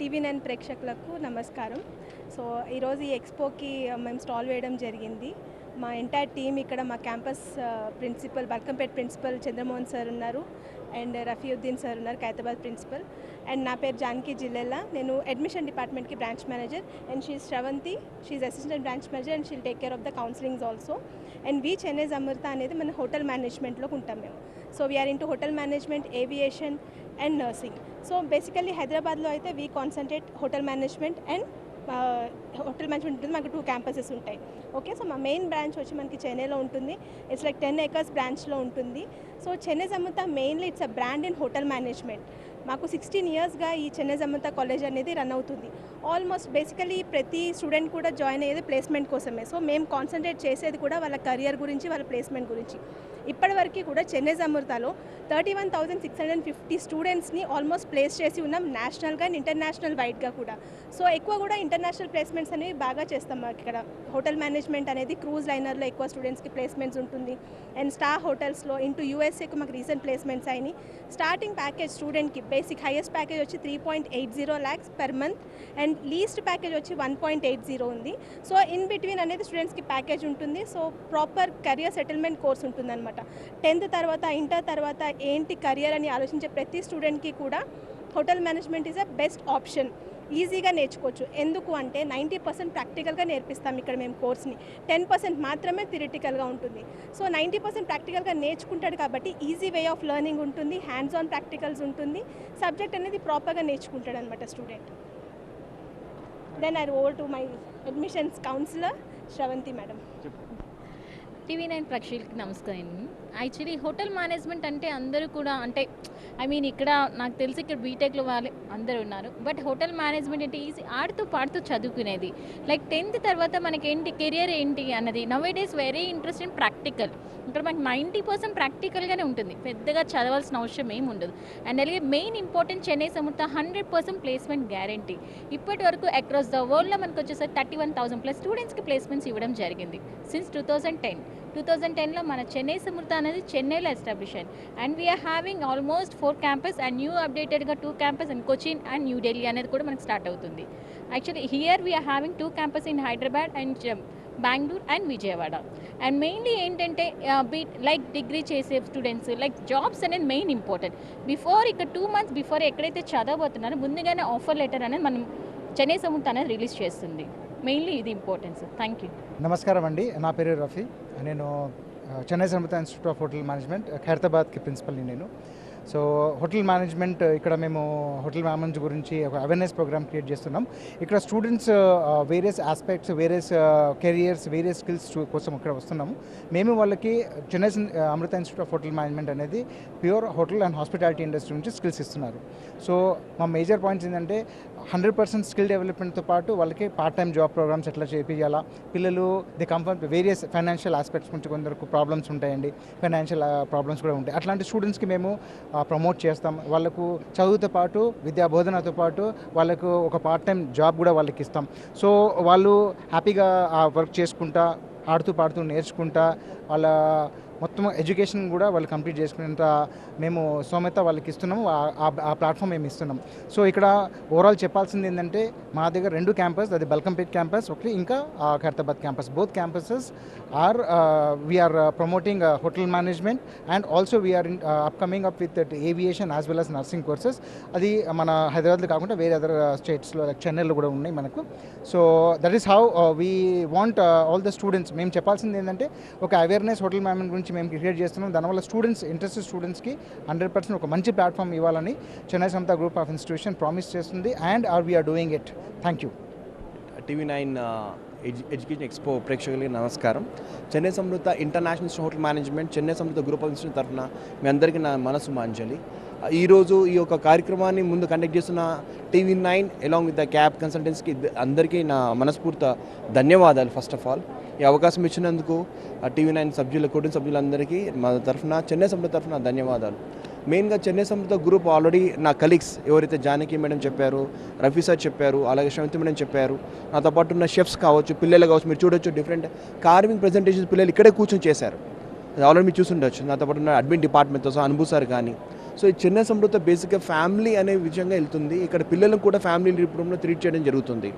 TV9 ప్రేక్షకులకు నమస్కారం. So ఈరోజు ఈ ఎక్స్పోకి మేము స్టాల్ వేయడం జరిగింది. మా ఎంటైర్ టీమ్ ఇక్కడ మా campus principal Balkampet principal Chandramohan sir ఉన్నారు, అండ్ రఫీయుద్దీన్ సార్ ఉన్నారు ఖైరతాబాద్ ప్రిన్సిపల్, అండ్ నా పేరు జానకి జిల్లెల్లా. నేను అడ్మిషన్ డిపార్ట్మెంట్కి branch manager, and she Sravanthi, she assistant branch manager, and she'll take care of the counsellings also. And we Chennai Amrutha అనేది మన హోటల్ మేనేజ్మెంట్లోకి ఉంటాం మేము. So we are into hotel management, aviation and nursing. So basically హైదరాబాద్లో అయితే we concentrate hotel management and hotel management ఉంటుంది. మాకు 2 campuses ఉంటాయి. ఓకే, సో మా మెయిన్ బ్రాంచ్ వచ్చి మనకి చెన్నైలో ఉంటుంది. ఇట్స్ లైక్ 10 acres బ్రాంచ్లో ఉంటుంది. So Chennai Amrita mainly it's a brand in hotel management. మాకు 16 yearsగా ఈ చెన్నై అమృత కాలేజ్ అనేది రన్ అవుతుంది. ఆల్మోస్ట్ బేసికలీ ప్రతి స్టూడెంట్ కూడా జాయిన్ అయ్యేది ప్లేస్మెంట్ కోసమే. సో మేము కాన్సన్ట్రేట్ చేసేది కూడా వాళ్ళ కెరియర్ గురించి, వాళ్ళ ప్లేస్మెంట్ గురించి. ఇప్పటివరకు కూడా చెన్నై అమృతలో 31,650 స్టూడెంట్స్ని ఆల్మోస్ట్ ప్లేస్ చేసి ఉన్నాం, నేషనల్గా అండ్ ఇంటర్నేషనల్ వైడ్గా కూడా. సో ఎక్కువ కూడా ఇంటర్నేషనల్ ప్లేస్మెంట్స్ అనేవి బాగా చేస్తాం. ఇక్కడ హోటల్ మేనేజ్మెంట్ అనేది క్రూజ్ లైనర్లో ఎక్కువ స్టూడెంట్స్కి ప్లేస్మెంట్స్ ఉంటుంది, అండ్ స్టార్ హోటల్స్లో ఇంటూ యూఎస్ఏకి మాకు రీసెంట్ ప్లేస్మెంట్స్ అయినాయి. స్టార్టింగ్ ప్యాకేజ్ స్టూడెంట్కి బేసిక్ హైయెస్ట్ ప్యాకేజ్ వచ్చి 3.80 lakhs per month, and least package వచ్చి 1.80 ఉంది. సో ఇన్ బిట్వీన్ అనేది స్టూడెంట్స్కి ప్యాకేజ్ ఉంటుంది. So proper career settlement course ఉంటుంది అనమాట. 10th తర్వాత, ఇంటర్ తర్వాత ఏంటి కెరియర్ అని ఆలోచించే ప్రతి స్టూడెంట్కి కూడా hotel management is a best option. ఈజీగా నేర్చుకోవచ్చు. ఎందుకు అంటే 90% ప్రాక్టికల్గా నేర్పిస్తాం ఇక్కడ మేము కోర్స్ని, 10% మాత్రమే థియరిటికల్గా ఉంటుంది. సో 90% ప్రాక్టికల్గా నేర్చుకుంటాడు కాబట్టి ఈజీ వే ఆఫ్ లెర్నింగ్ ఉంటుంది, హ్యాండ్స్ ఆన్ ప్రాక్టికల్స్ ఉంటుంది, సబ్జెక్ట్ అనేది ప్రాపర్గా నేర్చుకుంటాడు అనమాట student. Then I over to my admissions counsellor Sravanthi madam. TV nine ప్రేక్షకులకి నమస్కారం. యాక్చువల్లీ హోటల్ మేనేజ్మెంట్ అంటే అందరూ కూడా అంటే ఇక్కడ నాకు తెలిసి ఇక్కడ బీటెక్లో వాళ్ళు అందరూ ఉన్నారు. బట్ హోటల్ మేనేజ్మెంట్ అంటే ఈజీ, ఆడుతూ పాడుతూ చదువుకునేది. లైక్ 10th తర్వాత మనకి ఏంటి కెరియర్ ఏంటి అన్నది now days very interest in practical. ఇక్కడ మనకి 90% ప్రాక్టికల్గానే ఉంటుంది, పెద్దగా చదవాల్సిన అవసరం ఏమి ఉండదు. అండ్ అలాగే మెయిన్ ఇంపార్టెంట్ చెన్నై అమృత 100% ప్లేస్మెంట్ గ్యారంటీ. ఇప్పటి వరకు అక్రాస్ ద వరల్డ్లో మనకు వచ్చేసరికి 31,000+ స్టూడెంట్స్కి ప్లేస్మెంట్స్ ఇవ్వడం జరిగింది సిన్స్ 2010లో మన చెన్నై అమృత అనేది చెన్నైలో ఎస్టాబ్లిష్ అయింది. And we are having almost 4 campus and new అప్డేటెడ్గా 2 campus and Cochin and New Delhi అనేది కూడా మనకు స్టార్ట్ అవుతుంది. Actually here we are having 2 campus in Hyderabad and Bengaluru and Vijayawada. And mainly ఏంటంటే లైక్ డిగ్రీ చేసే స్టూడెంట్స్ లైక్ జాబ్స్ అనేది మెయిన్ ఇంపార్టెంట్. బిఫోర్ ఇక్కడ 2 months బిఫోర్ ఎక్కడైతే చదవబోతున్నారో ముందుగానే ఆఫర్ లెటర్ అనేది మనం చెన్నై అమృత అనేది రిలీజ్ చేస్తుంది. మెయిన్లీ ఇది ఇంపార్టెన్స్. Thank you. నమస్కారం అండి, నా పేరు రఫీ. నేను చెన్నై అమృత ఇన్స్టిట్యూట్ ఆఫ్ హోటల్ మేనేజ్మెంట్ ఖైరతాబాద్కి ప్రిన్సిపల్ని నేను. సో హోటల్ మేనేజ్మెంట్ ఇక్కడ మేము హోటల్ మేనేజ్మెంట్ గురించి ఒక అవేర్నెస్ ప్రోగ్రామ్ క్రియేట్ చేస్తున్నాం. ఇక్కడ students various aspects, various careers, various skills కోసం ఇక్కడ వస్తున్నాము. మేము వాళ్ళకి చెన్నై అమృత ఇన్స్టిట్యూట్ ఆఫ్ హోటల్ మేనేజ్మెంట్ అనేది pure hotel and hospitality industry నుంచి స్కిల్స్ ఇస్తున్నారు. సో మా మేజర్ పాయింట్స్ ఏంటంటే 100% స్కిల్ డెవలప్మెంట్తో పాటు వాళ్ళకి పార్ట్ టైం జాబ్ ప్రోగ్రామ్స్ ఎట్లా చేయించాలా, పిల్లలు the comfort various financial aspects గురించి కొందరికి ప్రాబ్లమ్స్ ఉంటాయండి, ఫైనాన్షియల్ ప్రాబ్లమ్స్ కూడా ఉంటాయి. అట్లాంటి స్టూడెంట్స్కి మేము ప్రమోట్ చేస్తాం. వాళ్ళకు చదువుతో పాటు విద్యా బోధనతో పాటు వాళ్ళకు ఒక పార్ట్ టైం జాబ్ కూడా వాళ్ళకి ఇస్తాం. సో వాళ్ళు హ్యాపీగా ఆ వర్క్ చేసుకుంటా, ఆడుతూ పాడుతూ నేర్చుకుంటా వాళ్ళ మొత్తం ఎడ్యుకేషన్ కూడా వాళ్ళు కంప్లీట్ చేసుకునేంత మేము స్తోమత వాళ్ళకి ఇస్తున్నాము. ఆ ప్లాట్ఫామ్ మేము ఇస్తున్నాం. సో ఇక్కడ ఓవరాల్ చెప్పాల్సింది ఏంటంటే మా దగ్గర 2 క్యాంపస్, అది బల్కంపేట్ క్యాంపస్ ఒకటి, ఇంకా Khairatabad campus. Both campuses are we are promoting hotel management and also we are upcoming up with aviation as well as nursing courses. అది మన హైదరాబాద్లో కాకుండా వేరే అదర్ స్టేట్స్లో లైక్ చెన్నైలో కూడా ఉన్నాయి మనకు. So that is how we want all the students. మేము చెప్పాల్సింది ఏంటంటే ఒక అవేర్నెస్ హోటల్ మేనేజ్మెంట్ గురించి మేము క్రియేట్ చేస్తున్నాం. దానివల్ల స్టూడెంట్స్, ఇంట్రెస్టెడ్ స్టూడెంట్స్కి 100% ఒక మంచి ప్లాట్ఫామ్ ఇవ్వాలని Chennai Amrutha group of institution promise చేస్తుంది. And we are doing it. Thank you. TV nine education expo ప్రేక్షకులకి నమస్కారం. Chennai Amrutha international hotel management Chennai Amrutha group of institution తరఫున మీ అందరికీ నా మనసు మాంజలి. ఈరోజు ఈ యొక్క కార్యక్రమాన్ని ముందు కండక్ట్ చేస్తున్న TV nine along with the cab కన్సల్టెన్సీకి అందరికీ నా మనస్ఫూర్త ధన్యవాదాలు. ఫస్ట్ ఆఫ్ ఆల్ ఈ అవకాశం ఇచ్చినందుకు టీవీ9 సభ్యులు, కుటుంబ సభ్యులందరికీ మా తరఫున చెన్నై అమృత తరఫున ధన్యవాదాలు. మెయిన్గా చెన్నై అమృత గ్రూప్ ఆల్రెడీ నా కలీగ్స్ ఎవరైతే జానకి మేడం చెప్పారు, రఫీ సార్ చెప్పారు, అలాగే శ్రవంతి మేడం చెప్పారు, నాతో పాటు ఉన్న షెఫ్స్ కావచ్చు, పిల్లలు కావచ్చు, మీరు చూడొచ్చు డిఫరెంట్ కార్వింగ్ ప్రజెంటేషన్స్ పిల్లలు ఇక్కడే కూర్చొని చేశారు. ఆల్రెడీ మీరు చూసుండొచ్చు. నాతో పాటు ఉన్న అడ్మిన్ డిపార్ట్మెంట్తో సహా అనుభూ సార్ కానీ. సో ఈ చెన్నై సమృద్ధ బేసిక్గా ఫ్యామిలీ అనే విషయంగా వెళ్తుంది. ఇక్కడ పిల్లలను కూడా ఫ్యామిలీ రూపంలో ట్రీట్ చేయడం జరుగుతుంది.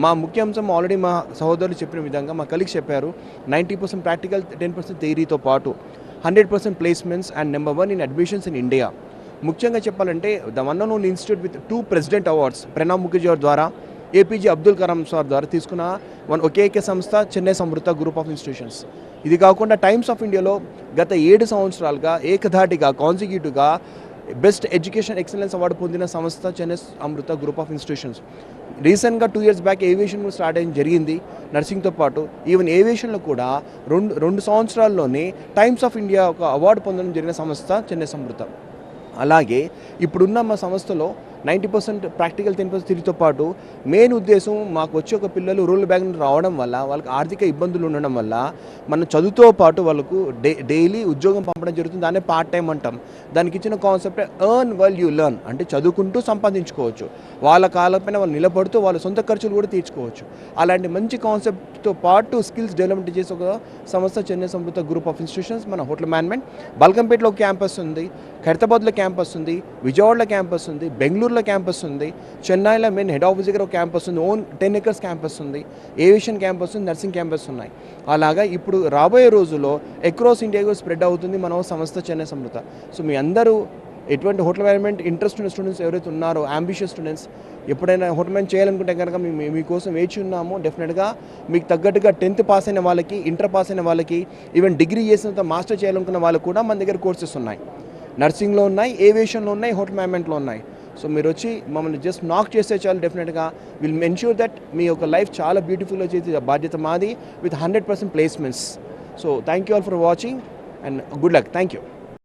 మా ముఖ్య అంశం ఆల్రెడీ మా సహోదరులు చెప్పిన విధంగా మా కలీగ్స్ చెప్పారు, 90% ప్రాక్టికల్, 10% థియరీతో పాటు 100% placements and number 1 in admissions in India. ముఖ్యంగా చెప్పాలంటే the one and only institute with 2 president awards, Pranab Mukherjee గారి ద్వారా, ఏపీజే అబ్దుల్ కలాం సార్ ద్వారా తీసుకున్న ఒకే సంస్థ చెన్నై సమృద్ధ గ్రూప్ ఆఫ్ ఇన్స్టిట్యూషన్స్. ఇది కాకుండా టైమ్స్ ఆఫ్ ఇండియాలో గత 7 సంవత్సరాలుగా ఏకధాటిగా కాన్సిక్యూటివ్గా బెస్ట్ ఎడ్యుకేషన్ ఎక్సలెన్స్ అవార్డు పొందిన సంస్థ Chennai Amrutha group of institutions. రీసెంట్గా 2 years బ్యాక్ ఏవియేషన్ స్టార్ట్ అయ్యి జరిగింది, నర్సింగ్తో పాటు. ఈవెన్ ఏవియేషన్లో కూడా రెండు సంవత్సరాల్లోనే టైమ్స్ ఆఫ్ ఇండియా ఒక అవార్డు పొందడం జరిగిన సంస్థ చెన్నై సమృద్ధ. అలాగే ఇప్పుడున్న మా సంస్థలో 90% ప్రాక్టికల్, 10% థియరీతో పాటు మెయిన్ ఉద్దేశం మాకు వచ్చి ఒక పిల్లలు రూరల్ బ్యాక్ నుండి రావడం వల్ల వాళ్ళకి ఆర్థిక ఇబ్బందులు ఉండడం వల్ల మన చదువుతో పాటు వాళ్ళకు డైలీ ఉద్యోగం పంపడం జరుగుతుంది. దాన్నే పార్ట్ టైం అంటాం. దానికి ఇచ్చిన concept earn while you learn, అంటే చదువుకుంటూ సంపాదించుకోవచ్చు, వాళ్ళ కాళ్ళపైన వాళ్ళు నిలబడుతూ వాళ్ళ సొంత ఖర్చులు కూడా తీర్చుకోవచ్చు. అలాంటి మంచి కాన్సెప్ట్తో పాటు స్కిల్స్ డెవలప్మెంట్ చేసే ఒక సంస్థ చెన్నై సమృద్ధ గ్రూప్ ఆఫ్ ఇన్స్టిట్యూషన్స్. మన హోటల్ మేనేజ్మెంట్ బల్కంపేటలో క్యాంపస్ ఉంది, ఖైరతాబాద్లో క్యాంపస్ ఉంది, విజయవాడలో క్యాంపస్ ఉంది, బెంగళూరులో క్యాంపస్ ఉంది, చెన్నైలో మెయిన్ హెడ్ ఆఫీస్ దగ్గర ఒక క్యాంపస్ ఉంది, ఓన్ 10 acres క్యాంపస్ ఉంది, ఏవియేషన్ క్యాంపస్ ఉంది, నర్సింగ్ క్యాంపస్ ఉన్నాయి. అలాగా ఇప్పుడు రాబోయే రోజుల్లో అక్రాస్ ఇండియాకు స్ప్రెడ్ అవుతుంది మన సంస్థ చెన్నై సమృద్ధ. సో మీ అందరూ ఎటువంటి హోటల్ మేనేజ్మెంట్ ఇంట్రెస్ట్ ఉన్న స్టూడెంట్స్ ఎవరైతే ఉన్నారో, అంబిషియస్ స్టూడెంట్స్, ఎప్పుడైనా హోటల్ మేనేజ్ చేయాలనుకుంటే కనుక మీకోసం వేచి ఉన్నాము. డెఫినెట్గా మీకు తగ్గట్టుగా 10th పాస్ అయిన వాళ్ళకి, ఇంటర్ పాస్ అయిన వాళ్ళకి, ఈవెన్ డిగ్రీ చేసిన తర్వాత మాస్టర్ చేయాలనుకున్న వాళ్ళకు కూడా మన దగ్గర కోర్సెస్ ఉన్నాయి. నర్సింగ్లో ఉన్నాయి, ఏవియేషన్లో ఉన్నాయి, హోటల్ మేనేజ్మెంట్లో ఉన్నాయి. సో మీరు వచ్చి మమ్మల్ని జస్ట్ నాక్ చేస్తే చాలు, డెఫినెట్గా విల్ ఎన్ష్యూర్ దట్ మీ యొక్క లైఫ్ చాలా బ్యూటిఫుల్గా చేసే బాధ్యత మాది, with 100% placements. So thank you all for watching and good luck. Thank you.